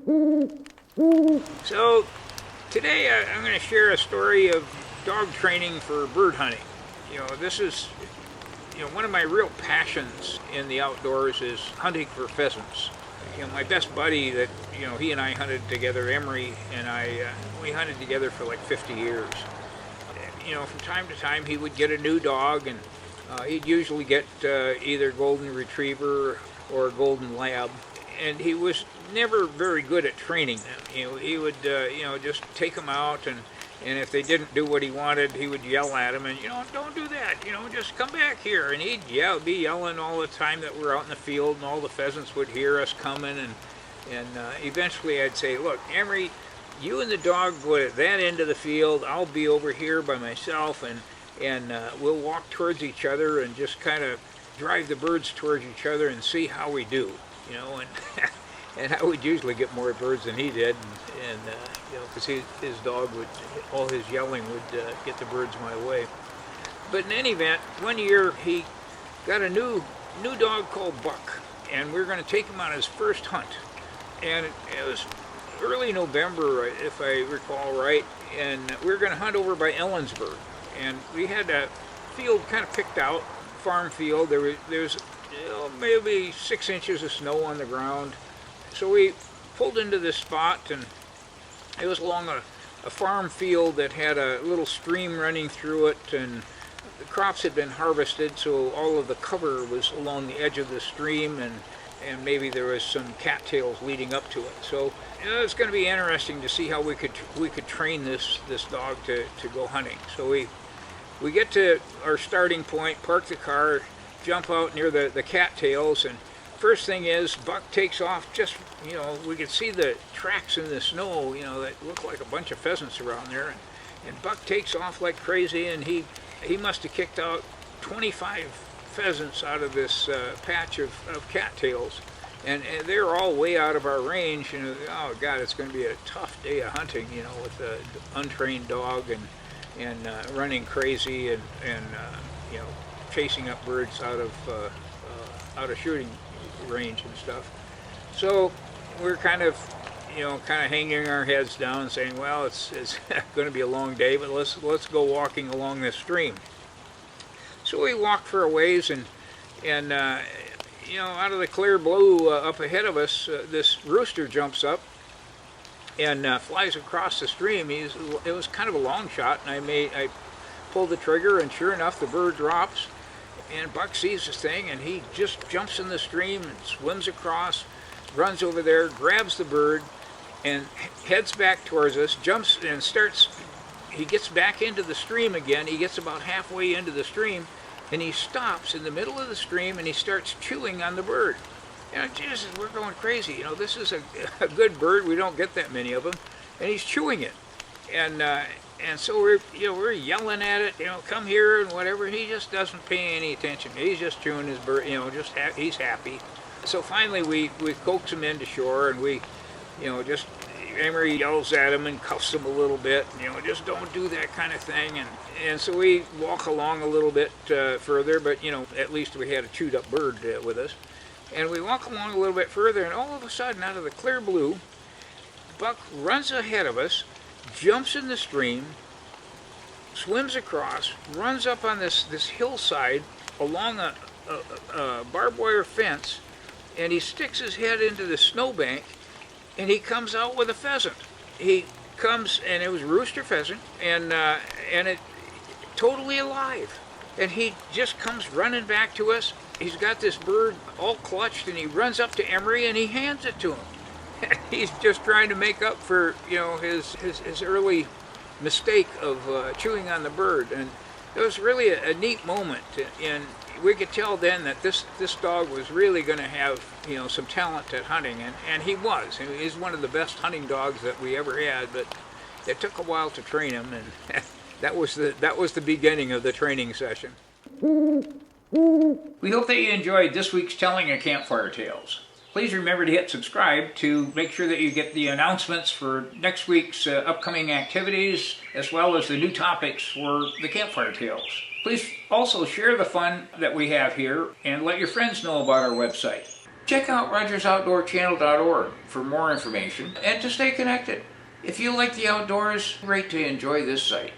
So today I'm going to share a story of dog training for bird hunting. This is, one of my real passions in the outdoors is hunting for pheasants. My best buddy that, he and I hunted together, Emery, and we hunted together for like 50 years. From time to time he would get a new dog, and he'd usually get either golden retriever or golden lab. And he was never very good at training them. He would, just take them out, and if they didn't do what he wanted, he would yell at them, and, don't do that, just come back here. And he'd be yelling all the time that we're out in the field, and all the pheasants would hear us coming, and eventually I'd say, look, Emery, you and the dog go at that end of the field, I'll be over here by myself, and we'll walk towards each other and just kind of drive the birds towards each other and see how we do. And I would usually get more birds than he did, and because his dog would, all his yelling would get the birds my way. But in any event, one year he got a new dog called Buck, and we were going to take him on his first hunt. And it was early November, if I recall right, and we were going to hunt over by Ellensburg. And we had a field kind of picked out, farm field. There was maybe 6 inches of snow on the ground. So we pulled into this spot, and it was along a farm field that had a little stream running through it, and the crops had been harvested, so all of the cover was along the edge of the stream, and maybe there was some cattails leading up to it. So it's going to be interesting to see how we could train this dog to go hunting. So we get to our starting point, park the car, jump out near the cattails, and first thing is Buck takes off. Just we could see the tracks in the snow, that look like a bunch of pheasants around there, and Buck takes off like crazy, and he must have kicked out 25 pheasants out of this patch of cattails, and they're all way out of our range. Oh God, it's going to be a tough day of hunting, with an untrained dog and running crazy and chasing up birds out of shooting range and stuff. So we're kind of hanging our heads down, saying, well, it's going to be a long day, but let's go walking along this stream. So we walked for a ways, and out of the clear blue up ahead of us, this rooster jumps up and flies across the stream. It was kind of a long shot, and I pulled the trigger, and sure enough, the bird drops. And Buck sees this thing, and he just jumps in the stream and swims across, runs over there, grabs the bird, and heads back towards us, jumps and he gets back into the stream again. He gets about halfway into the stream, and he stops in the middle of the stream, and he starts chewing on the bird. Jesus, we're going crazy. This is a good bird. We don't get that many of them. And he's chewing it. And so we're yelling at it, come here and whatever. He just doesn't pay any attention. He's just chewing his bird, he's happy. So finally we coax him into shore, and we, Emery yells at him and cuffs him a little bit, just don't do that kind of thing. And so we walk along a little bit further, but at least we had a chewed up bird with us. And we walk along a little bit further, and all of a sudden, out of the clear blue, Buck runs ahead of us, jumps in the stream, swims across, runs up on this hillside along a barbed wire fence, and he sticks his head into the snowbank, and he comes out with a pheasant. He comes, and it was rooster pheasant, and it totally alive. And he just comes running back to us. He's got this bird all clutched, and he runs up to Emery, and he hands it to him. He's just trying to make up for his early mistake of chewing on the bird, and it was really a neat moment. And we could tell then that this dog was really going to have some talent at hunting, and he was. He's one of the best hunting dogs that we ever had, but it took a while to train him, and that was the beginning of the training session. We hope that you enjoyed this week's telling of Campfire Tales. Please remember to hit subscribe to make sure that you get the announcements for next week's upcoming activities, as well as the new topics for the Campfire Tales. Please also share the fun that we have here and let your friends know about our website. Check out RogersOutdoorChannel.org for more information and to stay connected. If you like the outdoors, great to enjoy this site.